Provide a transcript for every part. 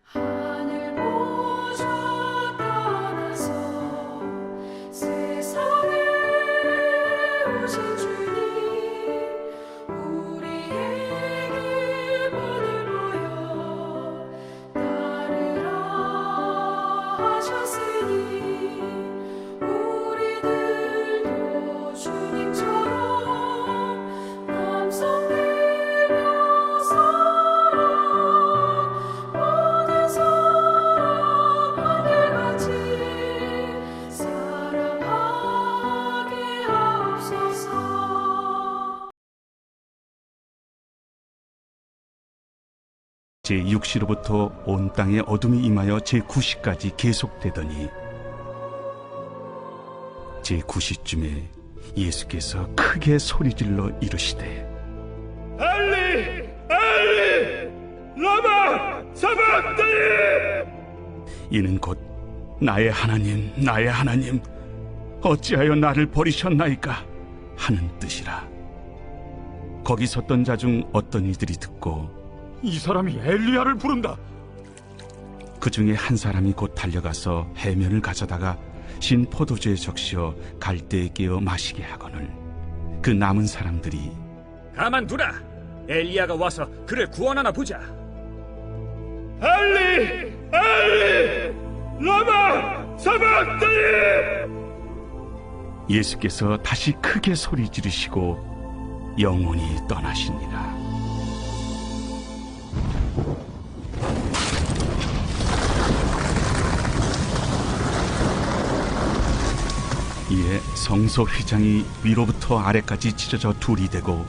하늘 보좌 떠나서 세상에 오신 주님, 우리에게 문을 보여 따르라 하셨으니 우리들도 주님처럼 남성되며 모든 사람 하늘같이 사랑하게 하옵소서. 제6시로부터 온 땅에 어둠이 임하여 제9시까지 계속되더니 제9시쯤에 예수께서 크게 소리질러 이르시되 엘리 엘리 라마 사박다니. 이는 곧 나의 하나님 나의 하나님 어찌하여 나를 버리셨나이까 하는 뜻이라. 거기 섰던 자 중 어떤 이들이 듣고 이 사람이 엘리야를 부른다. 그 중에 한 사람이 곧 달려가서 해면을 가져다가 신 포도주에 적시어 갈대에 깨어 마시게 하거늘 그 남은 사람들이 가만두라. 엘리야가 와서 그를 구원하나 보자. 엘리 엘리 라마 사박다니. 예수께서 다시 크게 소리 지르시고 영원히 떠나시니라. 이에 성소 휘장이 위로부터 아래까지 찢어져 둘이 되고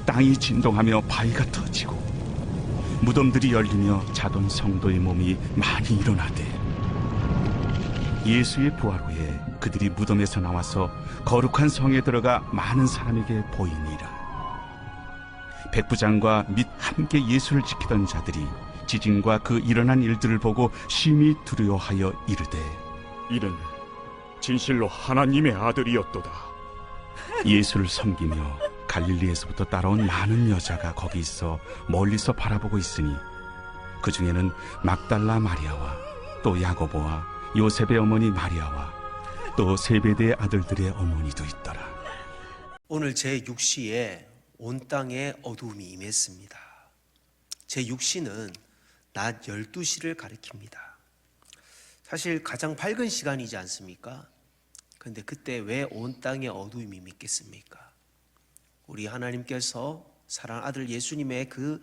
땅이 진동하며 바위가 터지고 무덤들이 열리며 자던 성도의 몸이 많이 일어나되 예수의 부활 후에 그들이 무덤에서 나와서 거룩한 성에 들어가 많은 사람에게 보이니라. 백부장과 및 함께 예수를 지키던 자들이 지진과 그 일어난 일들을 보고 심히 두려워하여 이르되 이는 진실로 하나님의 아들이었도다. 예수를 섬기며 갈릴리에서부터 따라온 많은 여자가 거기 있어 멀리서 바라보고 있으니 그 중에는 막달라 마리아와 또 야고보와 요셉의 어머니 마리아와 또 세베대의 아들들의 어머니도 있더라. 오늘 제6시에 온 땅에 어두움이 임했습니다. 제6시는 낮 12시를 가리킵니다. 사실 가장 밝은 시간이지 않습니까? 그런데 그때 왜 온 땅에 어두움이 임했겠습니까? 우리 하나님께서 사랑하는 아들 예수님의 그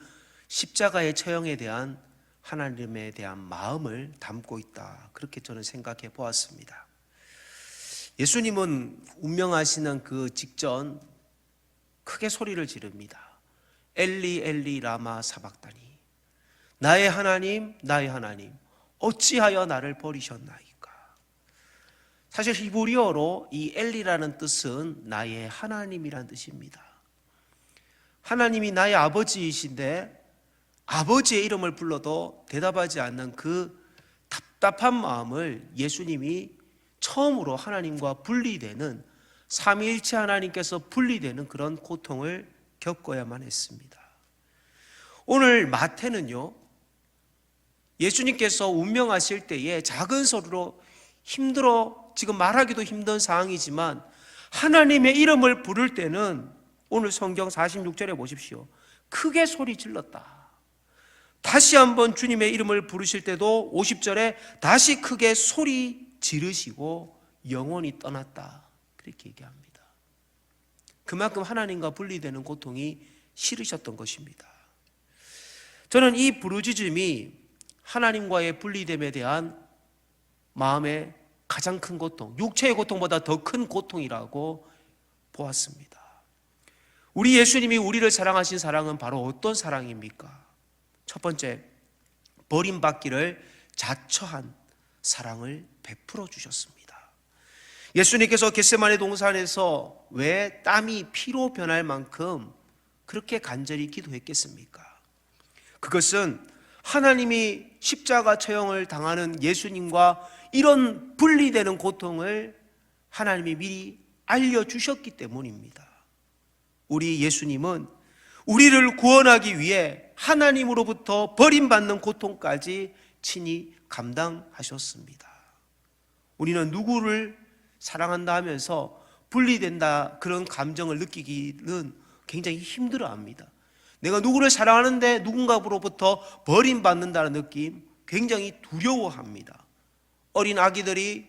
십자가의 처형에 대한 하나님에 대한 마음을 담고 있다. 그렇게 저는 생각해 보았습니다. 예수님은 운명하시는 그 직전 크게 소리를 지릅니다. 엘리 엘리 라마 사박다니. 나의 하나님 나의 하나님 어찌하여 나를 버리셨나이까. 사실 히브리어로 이 엘리라는 뜻은 나의 하나님이란 뜻입니다. 하나님이 나의 아버지이신데 아버지의 이름을 불러도 대답하지 않는 그 답답한 마음을 예수님이 처음으로 하나님과 분리되는 삼위일체 하나님께서 분리되는 그런 고통을 겪어야만 했습니다. 오늘 마태는요, 예수님께서 운명하실 때에 작은 소리로 힘들어 지금 말하기도 힘든 상황이지만 하나님의 이름을 부를 때는 오늘 성경 46절에 보십시오. 크게 소리 질렀다. 다시 한번 주님의 이름을 부르실 때도 50절에 다시 크게 소리 지르시고 영원히 떠났다. 그렇게 얘기합니다. 그만큼 하나님과 분리되는 고통이 싫으셨던 것입니다. 저는 이 부르짖음이 하나님과의 분리됨에 대한 마음의 가장 큰 고통, 육체의 고통보다 더 큰 고통이라고 보았습니다. 우리 예수님이 우리를 사랑하신 사랑은 바로 어떤 사랑입니까? 첫 번째, 버림받기를 자처한 사랑을 베풀어 주셨습니다. 예수님께서 겟세마네 동산에서 왜 땀이 피로 변할 만큼 그렇게 간절히 기도했겠습니까? 그것은 하나님이 십자가 처형을 당하는 예수님과 이런 분리되는 고통을 하나님이 미리 알려주셨기 때문입니다. 우리 예수님은 우리를 구원하기 위해 하나님으로부터 버림받는 고통까지 친히 감당하셨습니다. 우리는 누구를 사랑한다 하면서 분리된다 그런 감정을 느끼기는 굉장히 힘들어합니다. 내가 누구를 사랑하는데 누군가로부터 버림받는다는 느낌 굉장히 두려워합니다. 어린 아기들이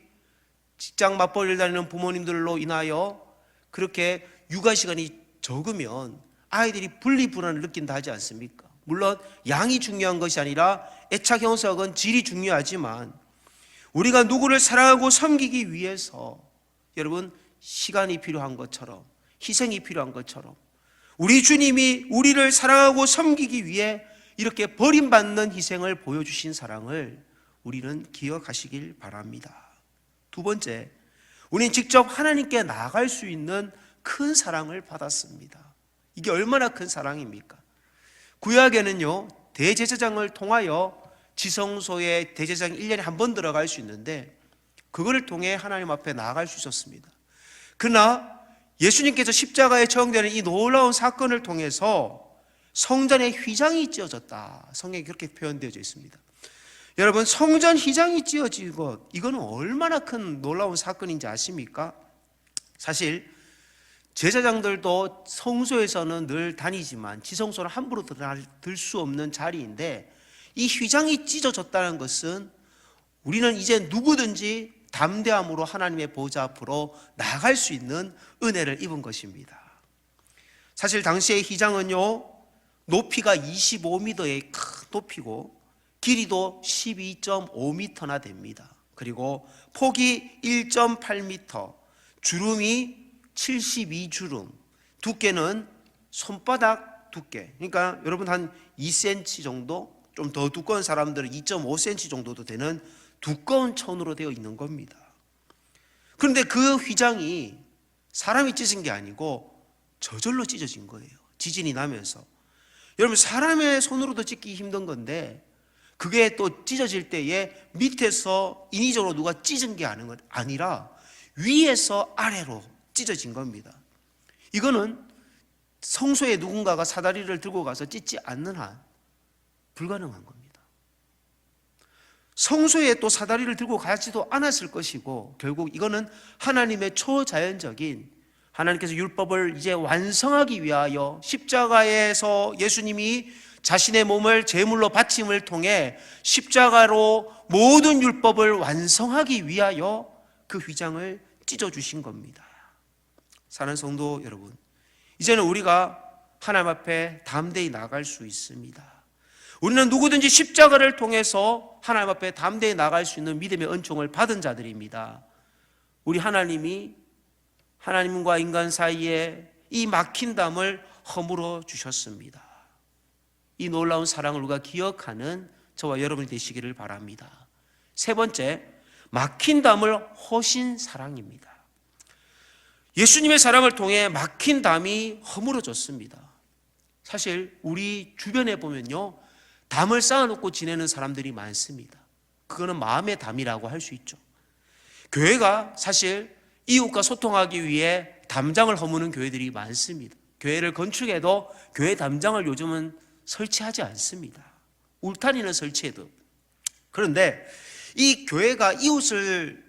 직장 맞벌이를 다니는 부모님들로 인하여 그렇게 육아 시간이 적으면 아이들이 분리불안을 느낀다 하지 않습니까? 물론 양이 중요한 것이 아니라 애착 형성은 질이 중요하지만 우리가 누구를 사랑하고 섬기기 위해서 여러분 시간이 필요한 것처럼 희생이 필요한 것처럼 우리 주님이 우리를 사랑하고 섬기기 위해 이렇게 버림받는 희생을 보여주신 사랑을 우리는 기억하시길 바랍니다. 두 번째, 우리는 직접 하나님께 나아갈 수 있는 큰 사랑을 받았습니다. 이게 얼마나 큰 사랑입니까? 구약에는요, 대제사장을 통하여 지성소에 대제사장이 1년에 한 번 들어갈 수 있는데 그거를 통해 하나님 앞에 나아갈 수 있었습니다. 그러나 예수님께서 십자가에 처형되는 이 놀라운 사건을 통해서 성전에 휘장이 찢어졌다. 성경에 그렇게 표현되어 있습니다. 여러분, 성전 휘장이 찢어진 것, 이거는 얼마나 큰 놀라운 사건인지 아십니까? 사실 제사장들도 성소에서는 늘 다니지만 지성소는 함부로 들 수 없는 자리인데 이 휘장이 찢어졌다는 것은 우리는 이제 누구든지 담대함으로 하나님의 보좌 앞으로 나아갈 수 있는 은혜를 입은 것입니다. 사실 당시의 휘장은요, 높이가 25m의 큰 높이고 길이도 12.5m나 됩니다. 그리고 폭이 1.8m, 주름이 72주름, 두께는 손바닥 두께, 그러니까 여러분 한 2cm 정도, 좀 더 두꺼운 사람들은 2.5cm 정도도 되는 두꺼운 천으로 되어 있는 겁니다. 그런데 그 휘장이 사람이 찢은 게 아니고 저절로 찢어진 거예요. 지진이 나면서. 여러분, 사람의 손으로도 찢기 힘든 건데 그게 또 찢어질 때에 밑에서 인위적으로 누가 찢은 게 아니라 위에서 아래로 찢어진 겁니다. 이거는 성소에 누군가가 사다리를 들고 가서 찢지 않는 한 불가능한 겁니다. 성소에 또 사다리를 들고 가지도 않았을 것이고 결국 이거는 하나님의 초자연적인, 하나님께서 율법을 이제 완성하기 위하여 십자가에서 예수님이 자신의 몸을 제물로 바침을 통해 십자가로 모든 율법을 완성하기 위하여 그 휘장을 찢어주신 겁니다. 사랑하는 성도 여러분, 이제는 우리가 하나님 앞에 담대히 나갈 수 있습니다. 우리는 누구든지 십자가를 통해서 하나님 앞에 담대히 나갈 수 있는 믿음의 은총을 받은 자들입니다. 우리 하나님이 하나님과 인간 사이에 이 막힌 담을 허물어 주셨습니다. 이 놀라운 사랑을 우리가 기억하는 저와 여러분이 되시기를 바랍니다. 세 번째, 막힌 담을 허신 사랑입니다. 예수님의 사랑을 통해 막힌 담이 허물어졌습니다. 사실 우리 주변에 보면요, 담을 쌓아놓고 지내는 사람들이 많습니다. 그거는 마음의 담이라고 할 수 있죠. 교회가 사실 이웃과 소통하기 위해 담장을 허무는 교회들이 많습니다. 교회를 건축해도 교회 담장을 요즘은 설치하지 않습니다. 울타리는 설치해도. 그런데 이 교회가 이웃을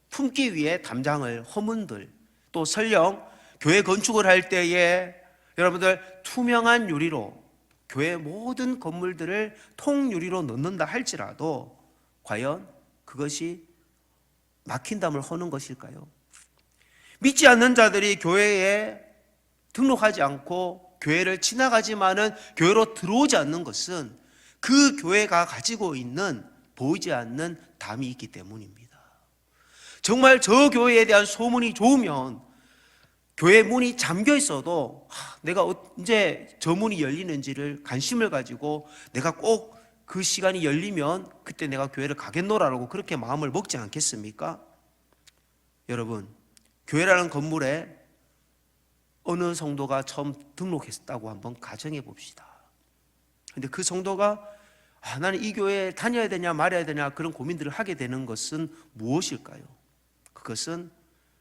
품기 위해 담장을 허문들, 또 설령 교회 건축을 할 때에 여러분들 투명한 유리로 교회 모든 건물들을 통유리로 넣는다 할지라도 과연 그것이 막힌 담을 허는 것일까요? 믿지 않는 자들이 교회에 등록하지 않고 교회를 지나가지만은 교회로 들어오지 않는 것은 그 교회가 가지고 있는 보이지 않는 담이 있기 때문입니다. 정말 저 교회에 대한 소문이 좋으면 교회 문이 잠겨 있어도 내가 언제 저 문이 열리는지를 관심을 가지고 내가 꼭 그 시간이 열리면 그때 내가 교회를 가겠노라고 그렇게 마음을 먹지 않겠습니까? 여러분, 교회라는 건물에 어느 성도가 처음 등록했다고 한번 가정해 봅시다. 그런데 그 성도가 나는 이 교회에 다녀야 되냐 말아야 되냐 그런 고민들을 하게 되는 것은 무엇일까요? 그것은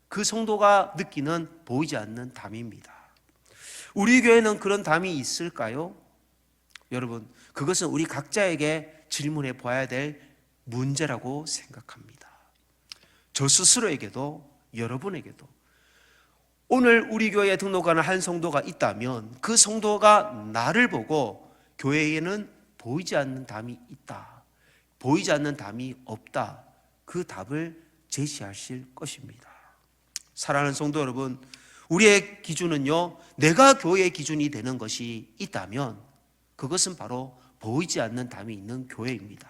그 성도가 느끼는 보이지 않는 담입니다. 우리 교회는 그런 담이 있을까요? 여러분, 그것은 우리 각자에게 질문해 봐야 될 문제라고 생각합니다. 저 스스로에게도 여러분에게도 오늘 우리 교회에 등록하는 한 성도가 있다면 그 성도가 나를 보고 교회에는 보이지 않는 담이 있다, 보이지 않는 담이 없다, 그 답을 제시하실 것입니다. 사랑하는 성도 여러분, 우리의 기준은요, 내가 교회의 기준이 되는 것이 있다면 그것은 바로 보이지 않는 담이 있는 교회입니다.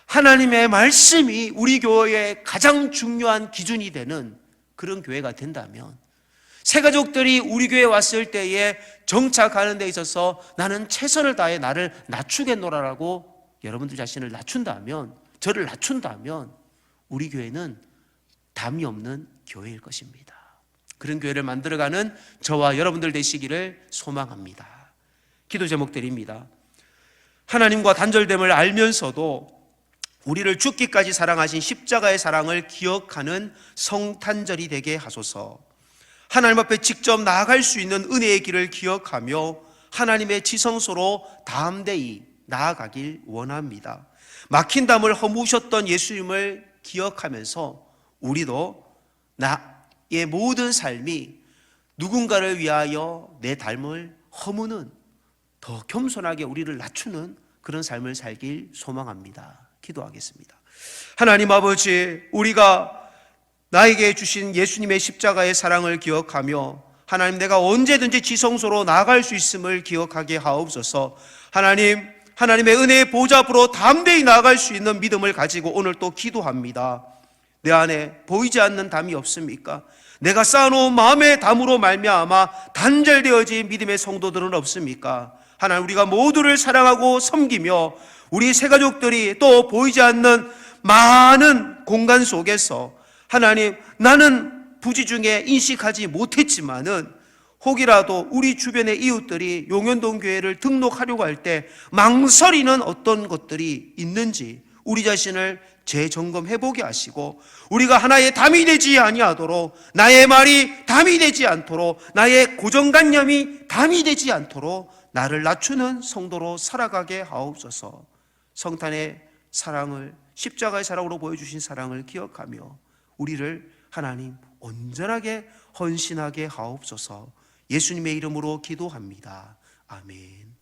하나님의 말씀이 우리 교회의 가장 중요한 기준이 되는 그런 교회가 된다면, 새가족들이 우리 교회에 왔을 때에 정착하는 데 있어서 나는 최선을 다해 나를 낮추겠노라라고 여러분들 자신을 낮춘다면, 저를 낮춘다면 우리 교회는 담이 없는 교회일 것입니다. 그런 교회를 만들어가는 저와 여러분들 되시기를 소망합니다. 기도 제목드립니다. 하나님과 단절됨을 알면서도 우리를 죽기까지 사랑하신 십자가의 사랑을 기억하는 성탄절이 되게 하소서. 하나님 앞에 직접 나아갈 수 있는 은혜의 길을 기억하며 하나님의 지성소로 담대히 나아가길 원합니다. 막힌 담을 허무셨던 예수님을 기억하면서 우리도 나의 모든 삶이 누군가를 위하여 내 삶을 허무는, 더 겸손하게 우리를 낮추는 그런 삶을 살길 소망합니다. 기도하겠습니다. 하나님 아버지, 우리가 나에게 주신 예수님의 십자가의 사랑을 기억하며 하나님, 내가 언제든지 지성소로 나아갈 수 있음을 기억하게 하옵소서. 하나님, 하나님의 은혜의 보좌 앞으로 담대히 나아갈 수 있는 믿음을 가지고 오늘 또 기도합니다. 내 안에 보이지 않는 담이 없습니까? 내가 쌓아놓은 마음의 담으로 말미암아 단절되어진 믿음의 성도들은 없습니까? 하나님, 우리가 모두를 사랑하고 섬기며 우리 새가족들이 또 보이지 않는 많은 공간 속에서 하나님, 나는 부지 중에 인식하지 못했지만은 혹이라도 우리 주변의 이웃들이 용현동 교회를 등록하려고 할 때 망설이는 어떤 것들이 있는지 우리 자신을 재점검해보게 하시고, 우리가 하나의 담이 되지 아니하도록, 나의 말이 담이 되지 않도록, 나의 고정관념이 담이 되지 않도록 나를 낮추는 성도로 살아가게 하옵소서. 성탄의 사랑을, 십자가의 사랑으로 보여주신 사랑을 기억하며 우리를 하나님 온전하게 헌신하게 하옵소서. 예수님의 이름으로 기도합니다. 아멘.